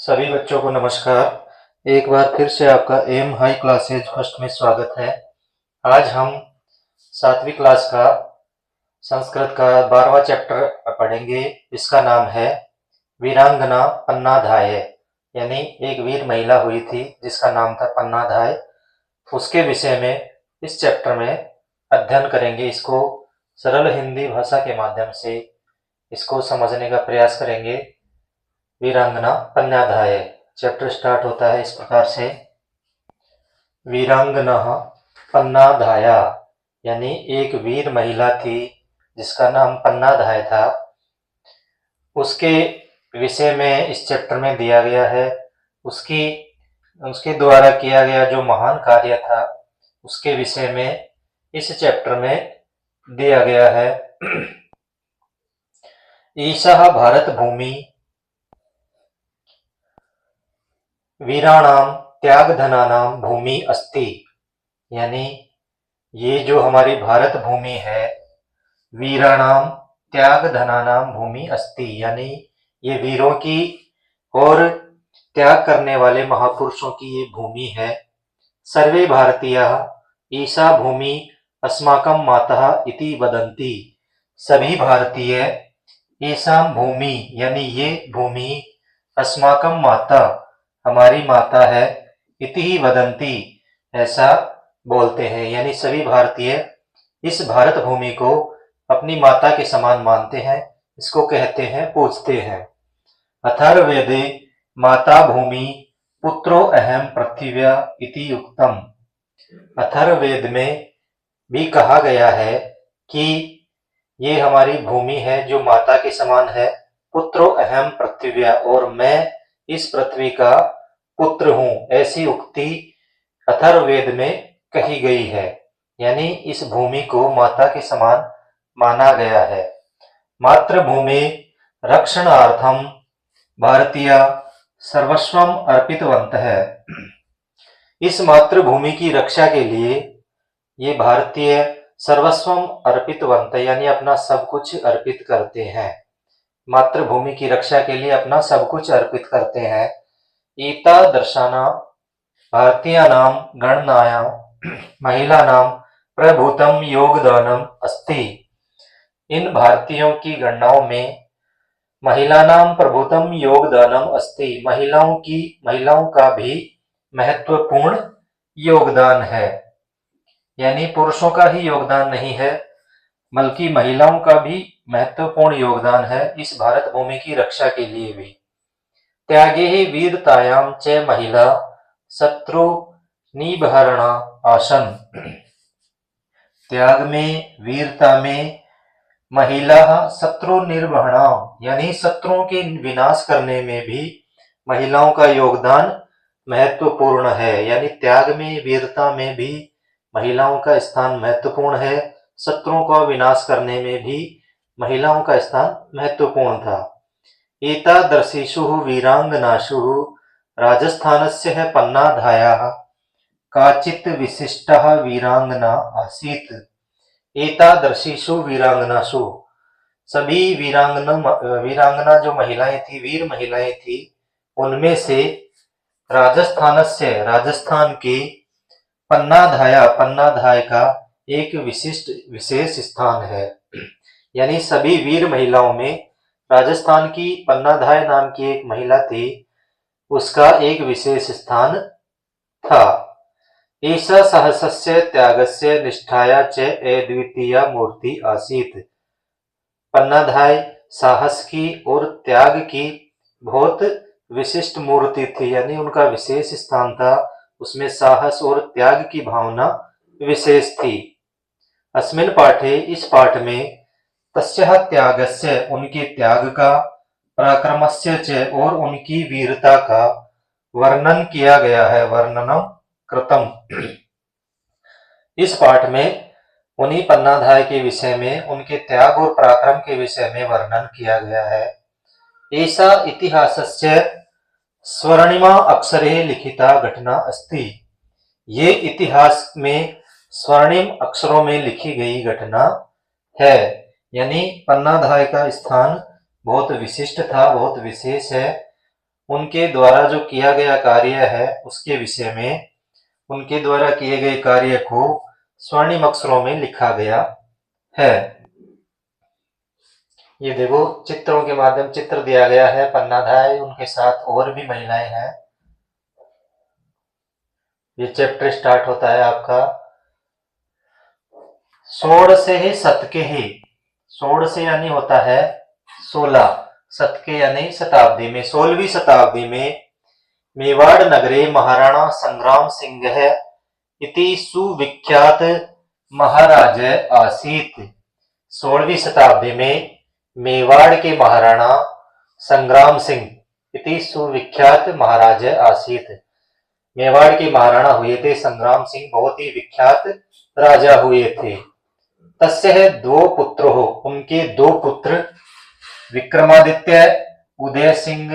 सभी बच्चों को नमस्कार। एक बार फिर से आपका एम हाई क्लासेज फर्स्ट में स्वागत है। आज हम 7वीं क्लास का संस्कृत का 12वां चैप्टर पढ़ेंगे। इसका नाम है वीरांगना पन्नाधाय, यानी एक वीर महिला हुई थी जिसका नाम था पन्नाधाय। उसके विषय में इस चैप्टर में अध्ययन करेंगे। इसको सरल हिंदी भाषा के माध्यम से इसको समझने का प्रयास करेंगे। वीरांगना पन्नाधाय चैप्टर स्टार्ट होता है इस प्रकार से। वीरांगना पन्नाधाया, यानी एक वीर महिला थी जिसका नाम पन्नाधाय था। उसके विषय में इस चैप्टर में दिया गया है। उसके द्वारा किया गया जो महान कार्य था उसके विषय में इस चैप्टर में दिया गया है। ईशा भारत भूमि वीराणाम त्याग धनानाम भूमि अस्ति, यानी ये जो हमारी भारत भूमि है, वीराणाम त्याग धनानाम भूमि अस्ति, यानी ये वीरों की और त्याग करने वाले महापुरुषों की ये भूमि है। सर्वे भारतीयाः ईशा भूमि अस्माकं माता इति वदन्ति, सभी भारतीय ईशा भूमि यानी ये भूमि अस्माकं माता हमारी माता है, इति ही वदंती ऐसा बोलते हैं, यानी सभी भारतीय इस भारत भूमि को अपनी माता के समान मानते हैं, इसको कहते हैं, पूजते हैं। अथर्ववेदे माता भूमि पुत्रो अहम पृथिव्या इति उक्तम, अथर्ववेद में भी कहा गया है कि ये हमारी भूमि है जो माता के समान है। पुत्रो अहम पृथिव्या, और मैं इस पृथ्वी का पुत्र हूं, ऐसी उक्ति अथर्ववेद में कही गई है, यानी इस भूमि को माता के समान माना गया है। मातृभूमि रक्षणार्थम भारतीय सर्वस्वम अर्पितवन्तः, इस मातृभूमि की रक्षा के लिए ये भारतीय सर्वस्वम अर्पितवंत, यानी अपना सब कुछ अर्पित करते हैं। मातृभूमि की रक्षा के लिए अपना सब कुछ अर्पित करते हैं। एतादृशानां भारतीयानां गणनायां महिलानां प्रभुतम योगदानम अस्ति, इन भारतीयों की गणनाओं में महिलानां प्रभुतम योगदानम अस्ति, महिलाओं का भी महत्वपूर्ण योगदान है, यानी पुरुषों का ही योगदान नहीं है बल्कि महिलाओं का भी महत्वपूर्ण योगदान है इस भारत भूमि की रक्षा के लिए भी। त्यागे ही वीरतायां च महिला शत्रु निबहरणा आसन, त्याग में वीरता में महिला शत्रु निर्वहणा, यानी शत्रुओं के विनाश करने में भी महिलाओं का योगदान महत्वपूर्ण है, यानी त्याग में वीरता में भी महिलाओं का स्थान महत्वपूर्ण है। शत्रुओं का विनाश करने में भी महिलाओं का स्थान महत्वपूर्ण था। एतादृशीषु वीरांगनासु राजस्थानस्य पन्नाधायाः काचित् विशिष्टा वीरांगना आसीत्। एतादृशीषु वीरांगनासु, सभी वीरांगना जो महिलाएं थी, वीर महिलाएं थी, उनमें से राजस्थान के पन्नाधाय का एक विशेष स्थान है, यानी सभी वीर महिलाओं में राजस्थान की पन्नाधाय नाम की एक महिला थी, उसका एक विशेष स्थान था। एषा साहसस्य त्यागस्य निष्ठाया च अद्वितीया मूर्ति आसीत्, पन्नाधाय साहस की और त्याग की बहुत विशिष्ट मूर्ति थी, यानी उनका विशेष स्थान था, उसमें साहस और त्याग की भावना विशेष थी। अस्मिन् पाठे, इस पाठ में तस्याः त्यागस्य, उनके त्याग का, पराक्रमस्य च, और उनकी वीरता का वर्णन किया गया है, वर्णनम कृतम। इस पाठ में उन्हीं पन्नाधाय के विषय में, उनके त्याग और पराक्रम के विषय में वर्णन किया गया है। एषा इतिहासस्य स्वर्णिमा अक्षरे लिखिता घटना अस्ति, ये इतिहास में स्वर्णिम अक्षरों में लिखी गई घटना है, यानी पन्नाधाय का स्थान बहुत विशिष्ट था, बहुत विशेष है, उनके द्वारा जो किया गया कार्य है उसके विषय में, उनके द्वारा किए गए कार्य को स्वर्णिम अक्षरों में लिखा गया है। ये देखो चित्रों के माध्यम चित्र दिया गया है पन्नाधाय, उनके साथ और भी महिलाएं हैं। ये चैप्टर स्टार्ट होता है आपका षोडशे शतके। षोडशे यानी होता है 16, शतके यानी शताब्दी में, 16वीं शताब्दी में मेवाड़ नगरे महाराणा संग्राम सिंह इति सुविख्यात महाराज आसीत। 16वीं शताब्दी में मेवाड़ के महाराणा संग्राम सिंह इति सुविख्यात महाराज आसीत। मेवाड़ के महाराणा हुए थे संग्राम सिंह, बहुत ही विख्यात राजा हुए थे। तस्य दो पुत्र हो, उनके दो पुत्र विक्रमादित्य उदय सिंह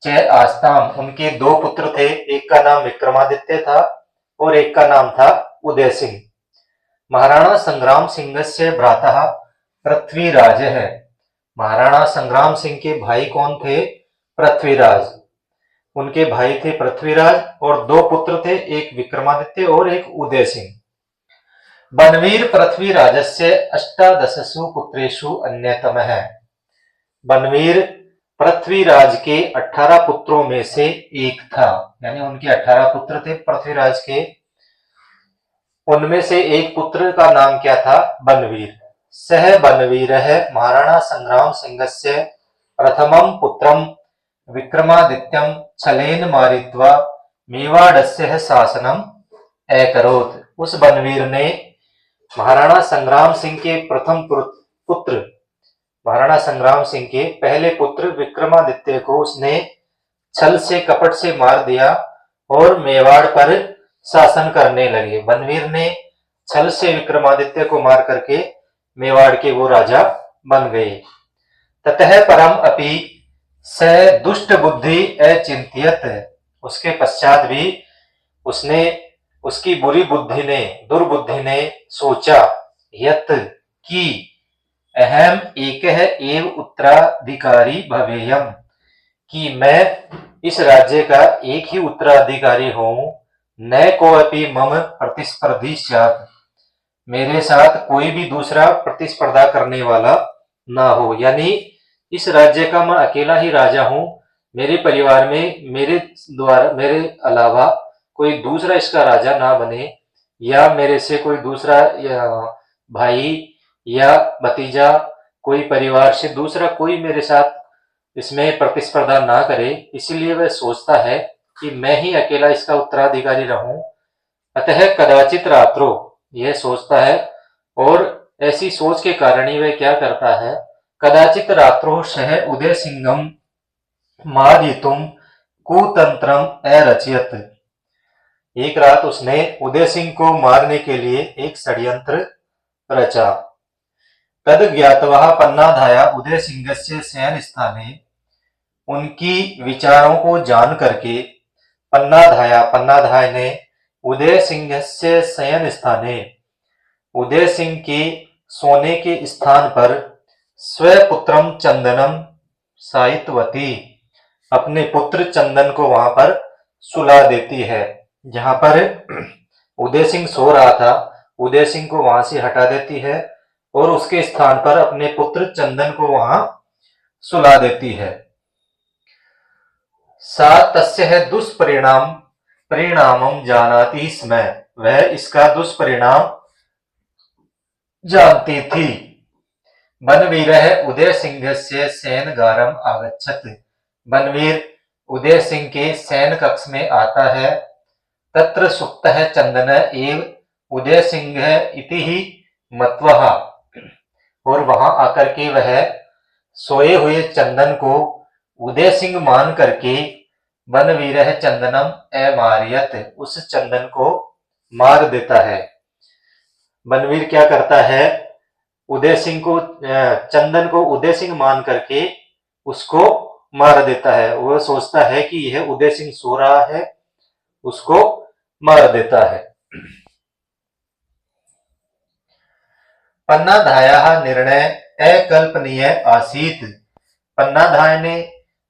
च आस्ताम, उनके दो पुत्र थे, एक का नाम विक्रमादित्य था और एक का नाम था उदय सिंह। महाराणा संग्राम सिंह से भ्राता पृथ्वीराज है। महाराणा संग्राम सिंह के भाई कौन थे? पृथ्वीराज। उनके भाई थे पृथ्वीराज और दो पुत्र थे, एक विक्रमादित्य और एक उदय सिंह। बनवीर पृथ्वीराजस्य अष्टादशसु पुत्रेषु अन्यतम है। बनवीर पृथ्वीराज के 18 पुत्रों में से एक था, यानी उनके 18 पुत्र थे पृथ्वीराज के, उनमें से एक पुत्र का नाम क्या था? बनवीर। सह बनवीर है महाराणा संग्राम सिंहस्य प्रथमं पुत्रम विक्रमादित्यम छलेन मारित्वा मेवाड़स्य शासनम अकरोत्। उस बनवीर ने महाराणा संग्राम सिंह के प्रथम पुत्र, महाराणा संग्राम सिंह के पहले पुत्र विक्रमादित्य को उसने छल से कपट से मार दिया और मेवाड़ पर शासन करने लगे। बनवीर ने छल से विक्रमादित्य को मार करके मेवाड़ के वो राजा बन गए। ततः परम अपि स दुष्ट बुद्धि अचिंत्यत। उसके पश्चात भी उसने, उसकी बुरी बुद्धि ने, दुर्बुद्धि ने सोचा, यत कि अहम एक एव उत्तराधिकारी भवेयम, कि मैं इस राज्य का एक ही उत्तराधिकारी हूं। न कोऽपि मम प्रतिस्पर्धी स्यात्, मेरे साथ कोई भी दूसरा प्रतिस्पर्धा करने वाला ना हो, यानी इस राज्य का मैं अकेला ही राजा हूं। मेरे परिवार में मेरे द्वारा, मेरे अलावा कोई दूसरा इसका राजा ना बने, या मेरे से कोई दूसरा भाई या भतीजा, कोई परिवार से दूसरा कोई मेरे साथ इसमें प्रतिस्पर्धा ना करे। इसीलिए वह सोचता है कि मैं ही अकेला इसका उत्तराधिकारी रहूं। अतः कदाचित रात्रो, यह सोचता है, और ऐसी सोच के कारण ही वह क्या करता है, कदाचित रात्रो सह उदय सिंहम मारयितुम कुतंत्रम अरचयत। एक रात उसने उदय सिंह को मारने के लिए एक षड्यंत्र रचा। तद ज्ञातवा पन्नाधाया उदय सिंहस्य शयन स्थाने, उनकी विचारों को जान करके पन्नाधाय ने उदय सिंहस्य शयन स्थाने, उदय सिंह के सोने के स्थान पर स्वपुत्रम चंदनम साइतवती, अपने पुत्र चंदन को वहां पर सुला देती है। जहां पर उदय सिंह सो रहा था, उदय सिंह को वहां से हटा देती है और उसके स्थान पर अपने पुत्र चंदन को वहां सुला देती है। सा तस्य दुष्परिणाम परिणामम जानाति स्म, वह इसका दुष्परिणाम जानती थी। बनवीर उदय सिंह से शयनगारम आगच्छत, बनवीर उदय सिंह के शयन कक्ष में आता है। तत्र सुप्तः चंदन एव उदय सिंह इति ही मत्वः, और वहां आकर के वह सोए हुए चंदन को उदय सिंह मान करके बनवीर चंदनम अमारियत, उस चंदन को मार देता है। बनवीर क्या करता है, उदय सिंह को, चंदन को उदय सिंह मान करके उसको मार देता है। वह सोचता है कि यह उदय सिंह सो रहा है, उसको मार देता है। पन्नाधाया निर्णय अकल्पनीय आसीत, पन्नाधाय ने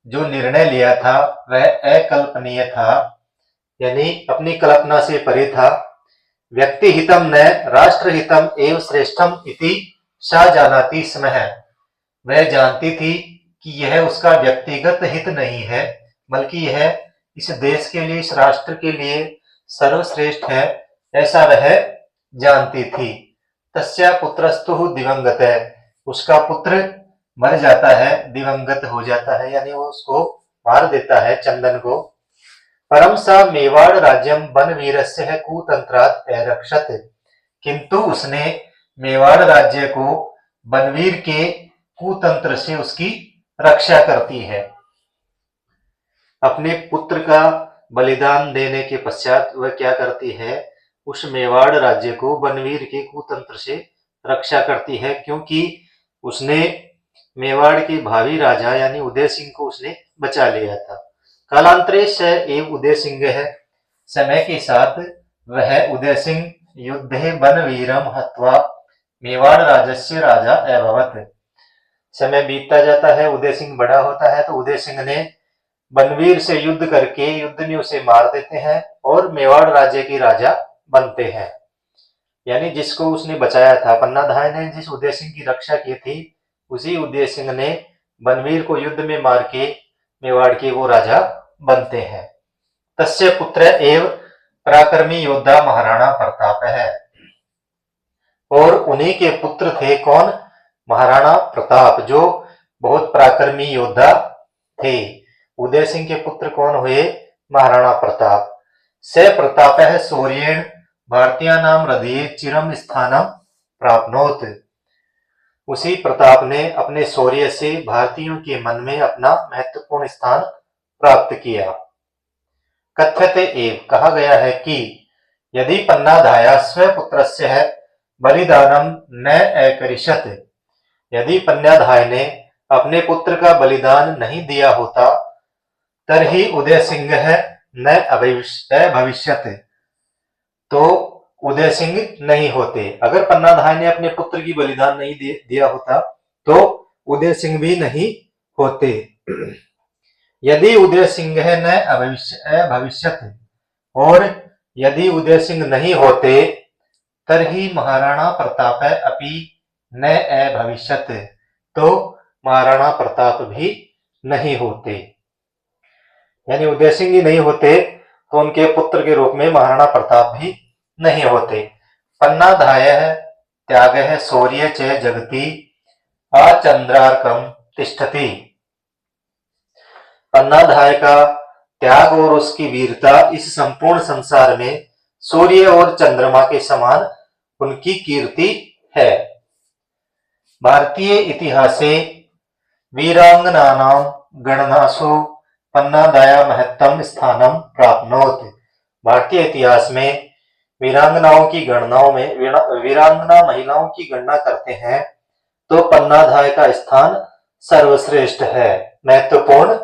जो निर्णय लिया था वह अकल्पनीय था, यानी अपनी कल्पना से परे था। व्यक्ति हितम न राष्ट्र हितम एवं श्रेष्ठम इति सा जानाति स्म। वह जानती थी कि यह उसका व्यक्तिगत हित नहीं है, बल्कि यह इस देश के लिए, इस राष्ट्र के लिए सर्वश्रेष्ठ है, ऐसा वह जानती थी। तस्या पुत्रस्तु दिवंगत है, उसका पुत्र मर जाता है, दिवंगत हो जाता है, यानी वो उसको मार देता है, चंदन को। परम सा मेवाड़ राज्यम वन वीरस्य है कुतंत्रात् रक्षत, किंतु उसने मेवाड़ राज्य को बनवीर के कुतंत्र से उसकी रक्षा करती है। अपने पुत्र का बलिदान देने के पश्चात वह क्या करती है, उस मेवाड़ राज्य को बनवीर के कुतंत्र से रक्षा करती है, क्योंकि उसने मेवाड़ के भावी राजा यानी उदय सिंह को उसने बचा लिया था। कालांतरे स एव उदय सिंह है, समय के साथ वह उदय सिंह युद्धे बनवीरम हत्वा मेवाड़ राजस्य राजा अभवत्। समय बीतता जाता है, उदय सिंह बड़ा होता है, तो उदय सिंह ने बनवीर से युद्ध करके युद्ध में उसे मार देते हैं और मेवाड़ राज्य के राजा बनते हैं। यानी जिसको उसने बचाया था, पन्नाधाय ने जिस उदय सिंह की रक्षा की थी, उसी उदय सिंह ने बनवीर को युद्ध में मार के मेवाड़ के वो राजा बनते हैं। तस्य पुत्र एव पराक्रमी योद्धा महाराणा प्रताप है, और उन्हीं के पुत्र थे कौन, महाराणा प्रताप, जो बहुत पराक्रमी योद्धा थे। उदय सिंह के पुत्र कौन हुए, महाराणा प्रताप। स प्रताप है शौर्येण भारतीयानां हृदये चिरम स्थानम प्राप्नोत। उसी प्रताप ने अपने शौर्य से भारतीयों के मन में अपना महत्वपूर्ण स्थान प्राप्त किया। कथ्यते एव, कहा गया है कि यदि पन्नाधाया स्वपुत्रस्य है बलिदानम न अकरिष्यत्, यदि पन्नाधाय ने अपने पुत्र का बलिदान नहीं दिया होता, तरहि उदय सिंह न अभविष्यत्, तो उदय सिंह नहीं होते। अगर पन्नाधाय ने अपने पुत्र की बलिदान नहीं दिया होता तो उदय सिंह भी नहीं होते। यदि उदय सिंह न अभविष्यत्, और यदि उदय सिंह नहीं होते, तरहि महाराणा प्रताप अपि न अभविष्यत्, तो महाराणा प्रताप भी नहीं होते। यानी उदय सिंह ही नहीं होते तो उनके पुत्र के रूप में महाराणा प्रताप भी नहीं होते। पन्नाधाय त्याग है शौर्य च जगति आचंद्रार्कम तिष्ठति। पन्नाधाय का त्याग और उसकी वीरता इस संपूर्ण संसार में सूर्य और चंद्रमा के समान उनकी कीर्ति है। भारतीय इतिहासे वीरांगनानां गणनासु पन्नाधाया महत्तम स्थानम प्राप्नोत। भारतीय इतिहास में वीरांगनाओं की गणनाओं में वीरांगना महिलाओं की गणना करते हैं तो पन्नाधाय का स्थान सर्वश्रेष्ठ है, महत्वपूर्ण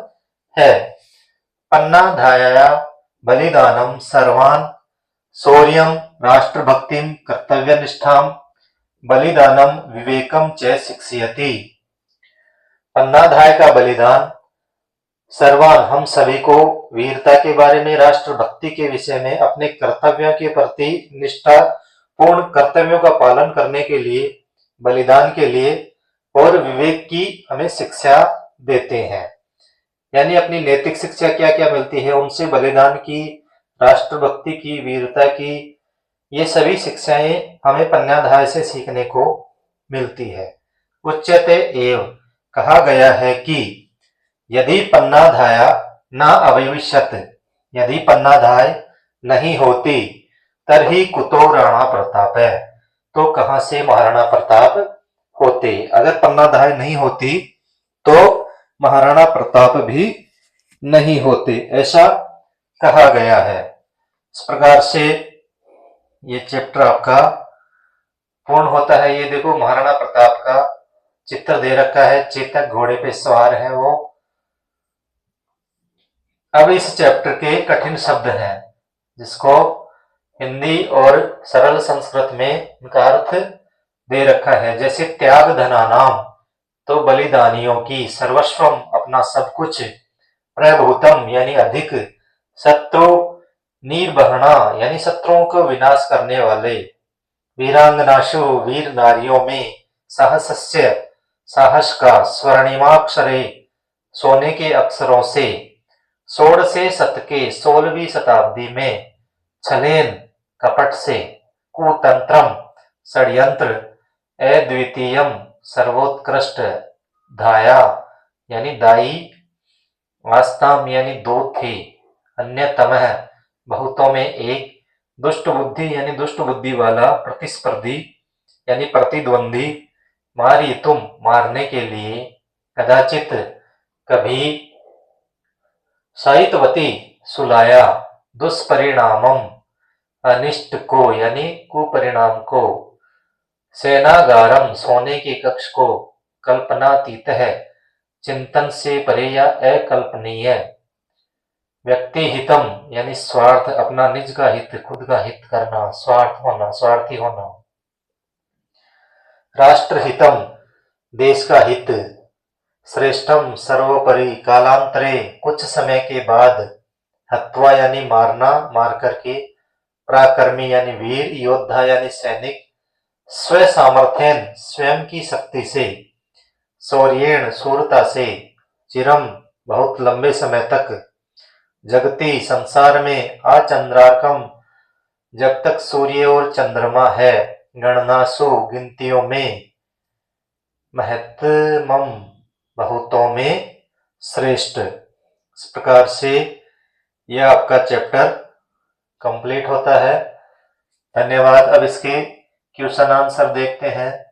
है। पन्नाधाया बलिदानम सर्वान शौर्यम राष्ट्रभक्तिम कर्तव्यनिष्ठाम बलिदानम विवेकम च शिक्षयति। पन्नाधाय का बलिदान सर्वान, हम सभी को वीरता के बारे में, राष्ट्रभक्ति के विषय में, अपने कर्तव्यों के प्रति निष्ठा पूर्ण कर्तव्यों का पालन करने के लिए, बलिदान के लिए, और विवेक की हमें शिक्षा देते हैं। यानी अपनी नैतिक शिक्षा क्या क्या मिलती है उनसे, बलिदान की, राष्ट्रभक्ति की, वीरता की, ये सभी शिक्षाएं हमें पन्नाधाय से सीखने को मिलती है। उच्यते एव, कहा गया है कि यदि पन्नाधाया न अभविष्यत्, यदि पन्नाधाय नहीं होती, तरहि कुतो राणा प्रताप है, तो कहां से महाराणा प्रताप होते। अगर पन्नाधाय नहीं होती तो महाराणा प्रताप भी नहीं होते, ऐसा कहा गया है। इस प्रकार से ये चैप्टर आपका पूर्ण होता है। ये देखो महाराणा प्रताप का चित्र दे रखा है, चेतक घोड़े पे सवार है वो। अब इस चैप्टर के कठिन शब्द हैं जिसको हिंदी और सरल संस्कृत में उनका अर्थ दे रखा है। जैसे त्याग धनानाम, तो बलिदानियों की, सर्वस्वम अपना सब कुछ, प्रभूतम यानी अधिक, शत्रु निर्वहणा यानी शत्रुओं को विनाश करने वाले, वीरांगनाशु वीर नारियों में, साहसस्य साहस का, स्वर्णिमाक्षरे सोने के अक्षरों से, षोडशे शतके 16वीं शताब्दी में, छलेन कपट से, कुतंत्रम षड्यंत्र, अद्वितीयम सर्वोत्कृष्ट, धाया यानी दाई, वास्तव यानी दो थे, अन्यतमः बहुतों में एक, दुष्ट बुद्धि यानी दुष्ट बुद्धि वाला, प्रतिस्पर्धी यानी प्रतिद्वंदी, मारी तुम मारने के लिए, कदाचित कभी, साहित्यवती सुलाया, दुष्परिणामम अनिष्ट को यानी कुपरिणाम को, सेनागारम सोने के कक्ष को, कल्पनातीत है चिंतन से परे या अकल्पनीय, व्यक्ति हितम यानी स्वार्थ, अपना निज का हित, खुद का हित करना, स्वार्थ होना, स्वार्थी होना, राष्ट्र हितम देश का हित, श्रेष्ठम सर्वोपरि, कालांतरे कुछ समय के बाद, हत्वा यानी मारना, मार करके, पराक्रमी यानी वीर, योद्धा यानी सैनिक, स्व सामर्थ्यन स्वयं की शक्ति से, शौर्येण शूरता से, चिरम बहुत लंबे समय तक, जगति संसार में, आचंद्राकम जब तक सूर्य और चंद्रमा है, गणनासु गिनतियों में, महत्तमम बहुतों में श्रेष्ठ। इस प्रकार से यह आपका चैप्टर कंप्लीट होता है। धन्यवाद। अब इसके क्वेश्चन आंसर देखते हैं।